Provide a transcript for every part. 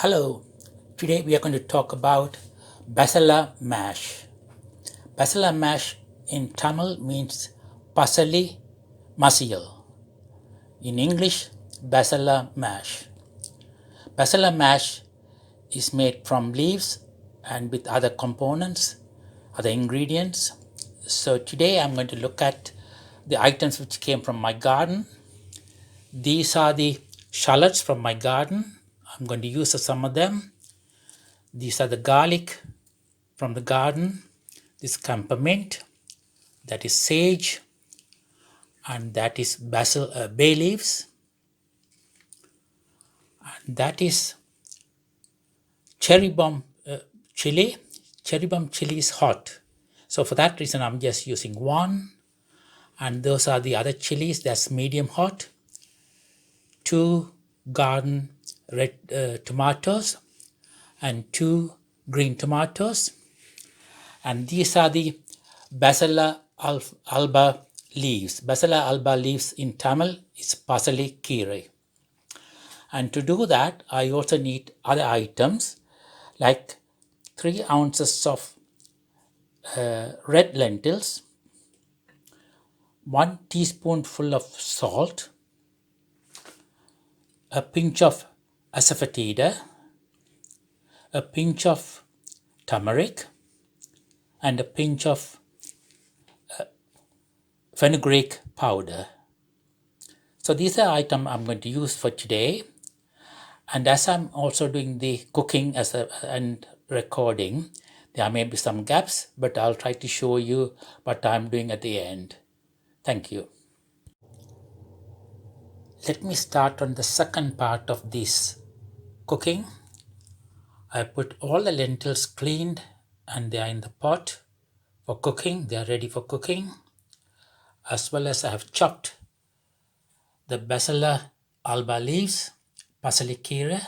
Hello, today we are going to talk about Basella mash. Basella mash in Tamil means pasali masiyal. In English, Basella mash. Basella mash is made from leaves and with other components, other ingredients. So today I'm going to look at the items which came from my garden. These are the shallots from my garden. I'm going to use some of them. These are the garlic from the garden, this peppermint, that is sage, and that is bay leaves, and that is cherry bomb chili. Cherry bomb chili is hot, so for that reason I'm just using one, and those are the other chilies that's medium hot. 2 garden red tomatoes and 2 green tomatoes, and these are the Basella alba leaves. Basella alba leaves in Tamil is pasali kire. And to do that, I also need other items like 3 ounces of red lentils, 1 teaspoonful of salt, a pinch of asafoetida, a pinch of turmeric, and a pinch of fenugreek powder. So these are items I'm going to use for today. And as I'm also doing the cooking and recording, there may be some gaps, but I'll try to show you what I'm doing at the end. Thank you. Let me start on the second part of this cooking. I put all the lentils cleaned and they are in the pot for cooking. They are ready for cooking. As well as I have chopped the Basella alba leaves, pasalikira.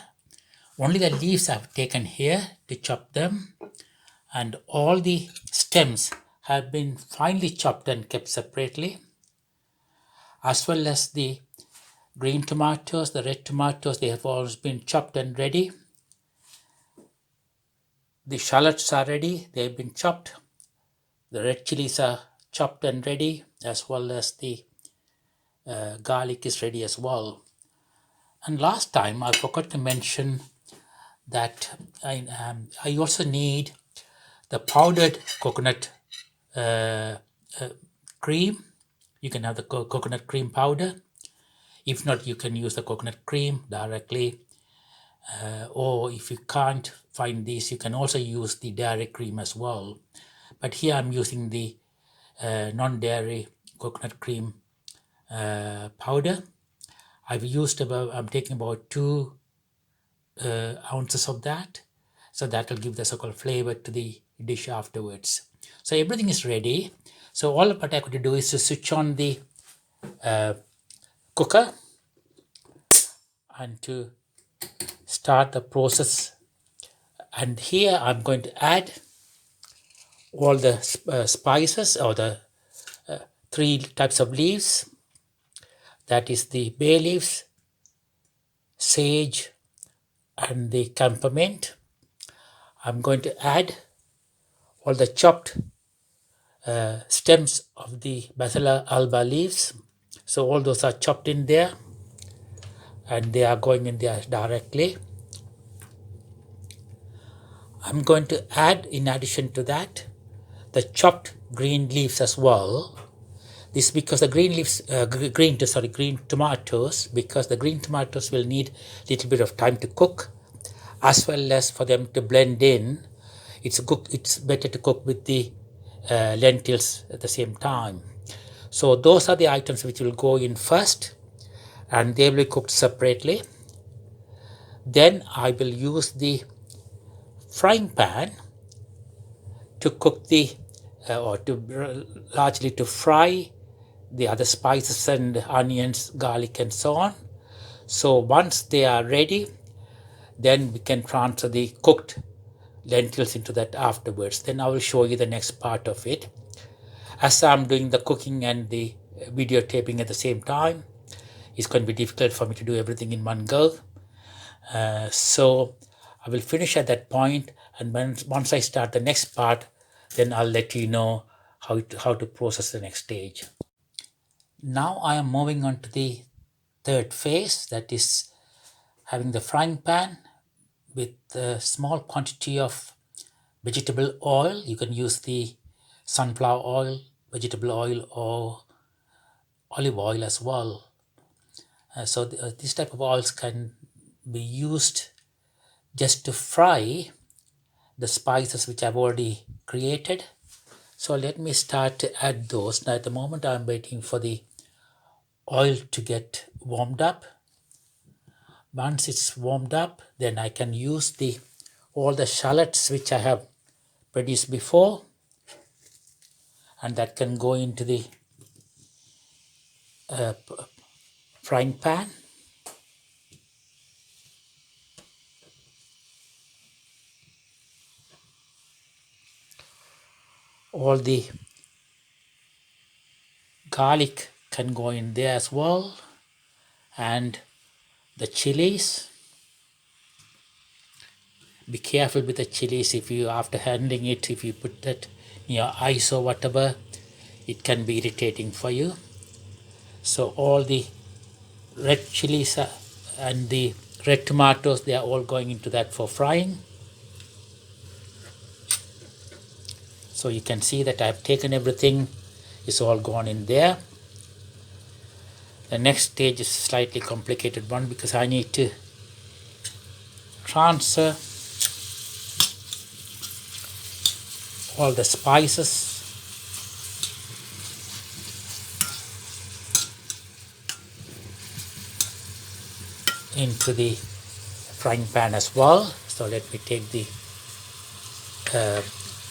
Only the leaves I have taken here to chop them, and all the stems have been finely chopped and kept separately, as well as the green tomatoes, the red tomatoes, they have always been chopped and ready. The shallots are ready, they have been chopped. The red chilies are chopped and ready, as well as the garlic is ready as well. And last time I forgot to mention that I also need the powdered coconut cream. You can have the coconut cream powder. If not, you can use the coconut cream directly. Or if you can't find this, you can also use the dairy cream as well. But here I'm using the non-dairy coconut cream powder. I'm taking about 2 ounces of that. So that will give the so-called flavor to the dish afterwards. So everything is ready. So all what I could do is to switch on the cooker and to start the process. And here I'm going to add all the spices, or the 3 types of leaves. That is the bay leaves, sage, and the peppermint. I'm going to add all the chopped stems of the Basella alba leaves. So all those are chopped in there, and they are going in there directly. I'm going to add, in addition to that, the chopped green leaves as well. This is because the green tomatoes, because the green tomatoes will need a little bit of time to cook, as well as for them to blend in. It's better to cook with the lentils at the same time. So those are the items which will go in first, and they will be cooked separately. Then I will use the frying pan to cook largely to fry the other spices and onions, garlic, and so on. So once they are ready, then we can transfer the cooked lentils into that afterwards. Then I will show you the next part of it. As I'm doing the cooking and the videotaping at the same time, it's going to be difficult for me to do everything in one go. So I will finish at that point, and once I start the next part, then I'll let you know how to process the next stage. Now I am moving on to the third phase, that is having the frying pan with a small quantity of vegetable oil. You can use the sunflower oil, vegetable oil, or olive oil as well. This type of oils can be used just to fry the spices which I've already created. So let me start to add those. Now at the moment I'm waiting for the oil to get warmed up. Once it's warmed up, then I can use the all the shallots which I have produced before, and that can go into the frying pan. All the garlic can go in there as well, and the chilies. Be careful with the chilies. If you, after handling it, if you put that in your eyes or whatever, it can be irritating for you. So all the red chilies and the red tomatoes, they are all going into that for frying. So you can see that I've taken everything, it's all gone in there. The next stage is a slightly complicated one because I need to transfer all the spices into the frying pan as well. So let me take the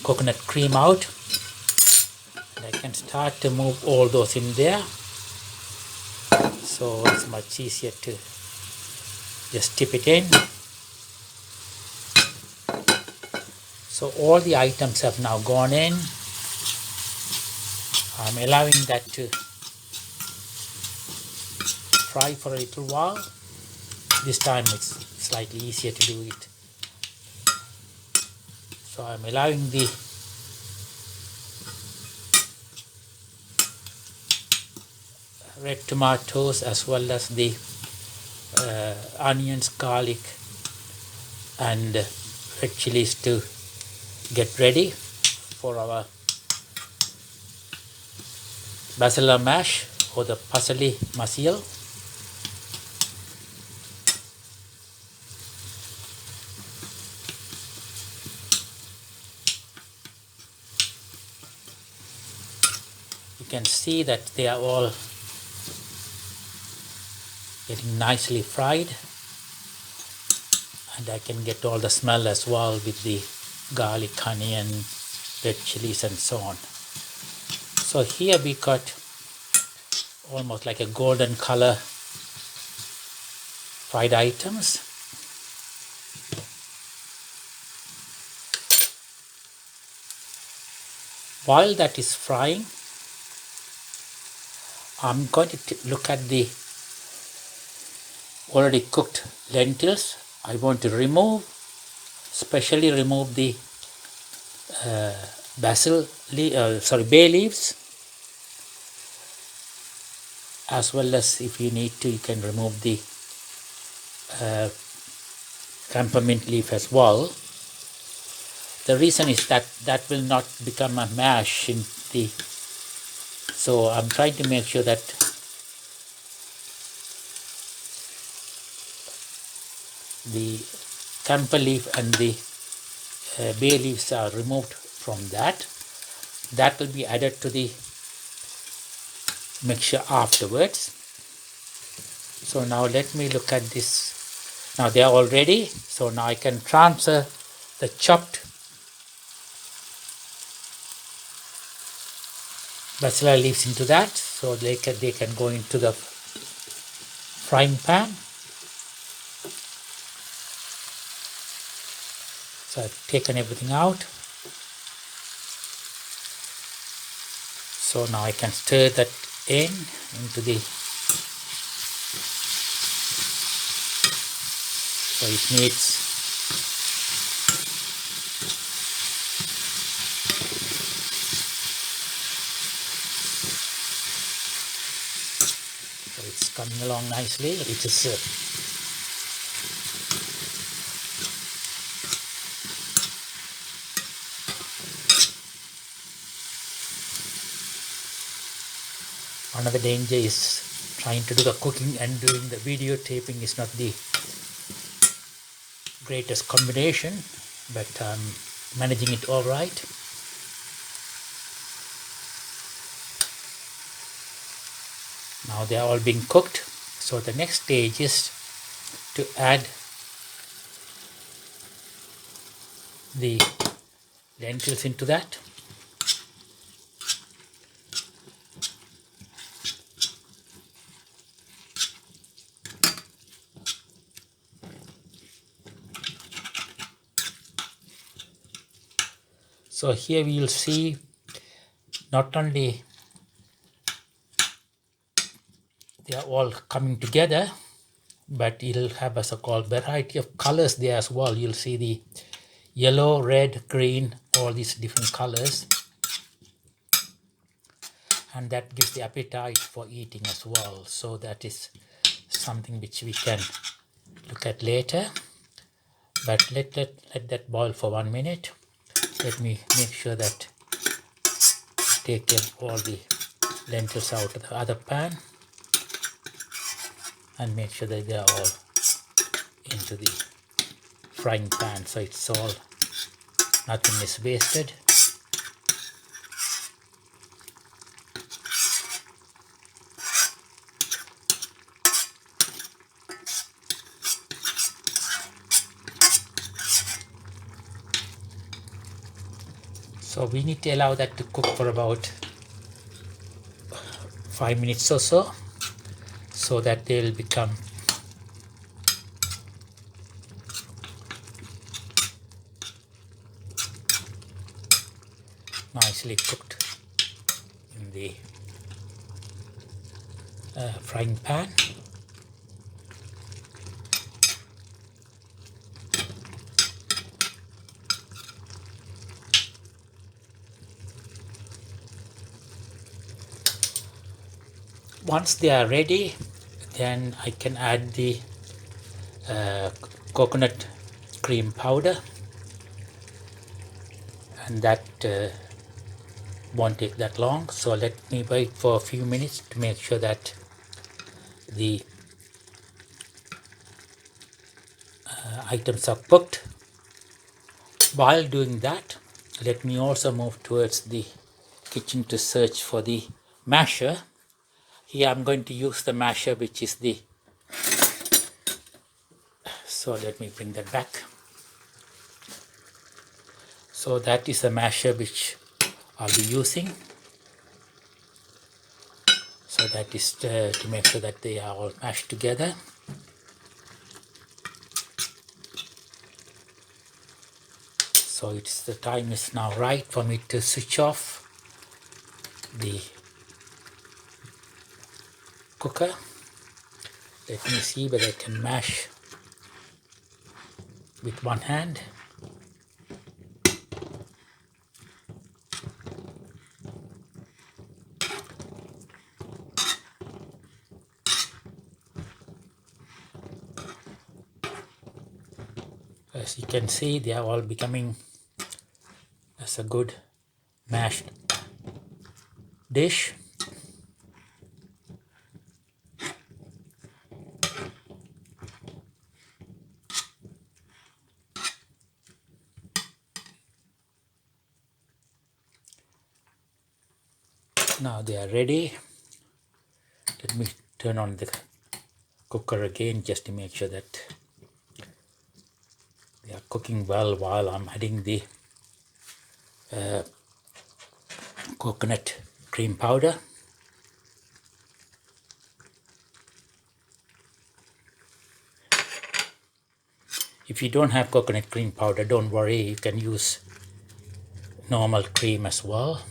coconut cream out, and I can start to move all those in there. So it's much easier to just tip it in. So all the items have now gone in. I'm allowing that to fry for a little while. This time it's slightly easier to do it. So I'm allowing the red tomatoes as well as the onions, garlic, and red chilies to get ready for our Basella mash or the parsley masil. You can see that they are all getting nicely fried, and I can get all the smell as well with the garlic, onion, red chilies and so on. So here we got almost like a golden color fried items. While that is frying, I'm going to look at the already cooked lentils. I want to remove, especially remove the bay leaves, as well as if you need to, you can remove the campermint leaf as well. The reason is that that will not become a mash in the, so I'm trying to make sure that the camphor leaf and the bay leaves are removed from that. That will be added to the mixture afterwards. So now let me look at this. Now they are all ready. So now I can transfer the chopped Basella leaves into that. So they can go into the frying pan. So I've taken everything out. So now I can stir that into the, so it needs coming along nicely. It is another danger is trying to do the cooking and doing the videotaping is not the greatest combination, but I'm managing it all right. Now they are all being cooked. So the next stage is to add the lentils into that. So here we will see not only they are all coming together, but it'll have a so-called variety of colors there as well. You'll see the yellow, red, green, all these different colors, and that gives the appetite for eating as well. So that is something which we can look at later, but let that boil for 1 minute. Let me make sure that I take all the lentils out of the other pan and make sure that they are all into the frying pan, so it's all, nothing is wasted. So we need to allow that to cook for about 5 minutes or so that they will become nicely cooked in the frying pan. Once they are ready, then I can add the coconut cream powder, and that won't take that long. So let me wait for a few minutes to make sure that the items are cooked. While doing that, let me also move towards the kitchen to search for the masher. Here I'm going to use the masher, which is the, so let me bring that back. So that is the masher which I'll be using. So that is to make sure that they are all mashed together. So it's the time is now right for me to switch off the cooker. Let me see whether I can mash with one hand. As you can see, they are all becoming as a good mashed dish. Now they are ready. Let me turn on the cooker again just to make sure that they are cooking well while I'm adding the coconut cream powder. If you don't have coconut cream powder, don't worry, you can use normal cream as well.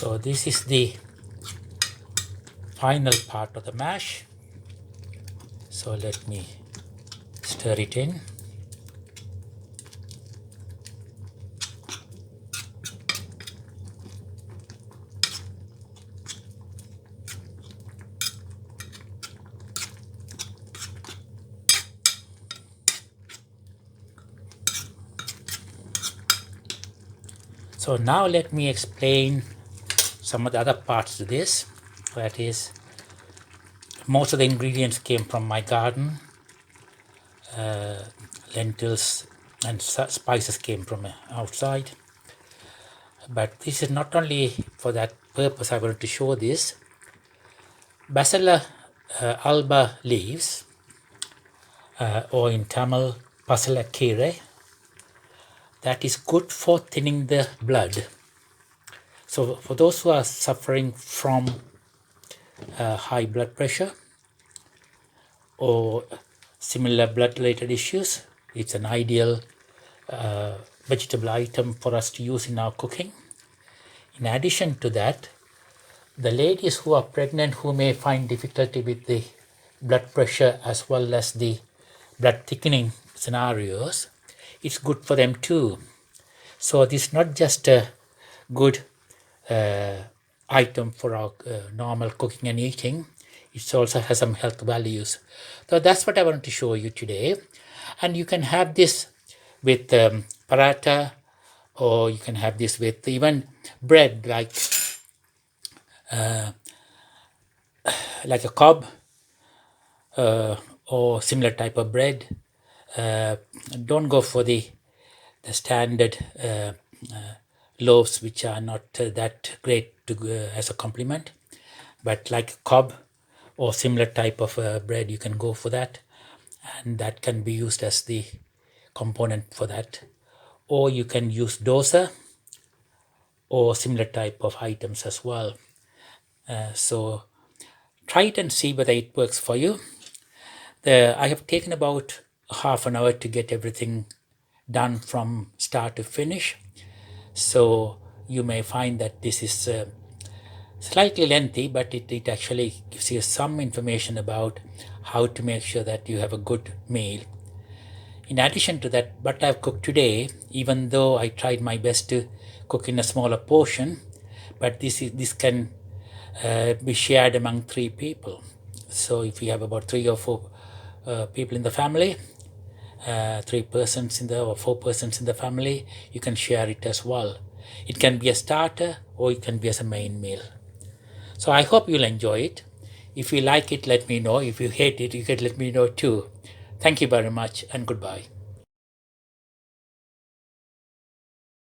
So this is the final part of the mash. So let me stir it in. So now let me explain some of the other parts to this. That is, most of the ingredients came from my garden. Lentils and spices came from outside. But this is not only for that purpose I wanted to show this. Basella alba leaves, or in Tamil, Basella kere, that is good for thinning the blood. So for those who are suffering from high blood pressure or similar blood related issues, it's an ideal vegetable item for us to use in our cooking. In addition to that, the ladies who are pregnant who may find difficulty with the blood pressure as well as the blood thickening scenarios, it's good for them too. So this is not just a good item for our normal cooking and eating, it also has some health values. So that's what I wanted to show you today. And you can have this with paratha, or you can have this with even bread, like a cob or similar type of bread. Don't go for the standard loaves, which are not that great to as a compliment, but like a cob or similar type of bread, you can go for that, and that can be used as the component for that. Or you can use dosa or similar type of items as well. So try it and see whether it works for you. I have taken about half an hour to get everything done from start to finish. So you may find that this is slightly lengthy, but it actually gives you some information about how to make sure that you have a good meal. In addition to that, what I've cooked today, even though I tried my best to cook in a smaller portion, but this can be shared among 3 people. So if you have about 3 or 4 people in the family, 3 persons or 4 persons in the family, you can share it as well. It can be a starter or it can be as a main meal. So I hope you'll enjoy it. If you like it, let me know. If you hate it, you can let me know too. Thank you very much and goodbye.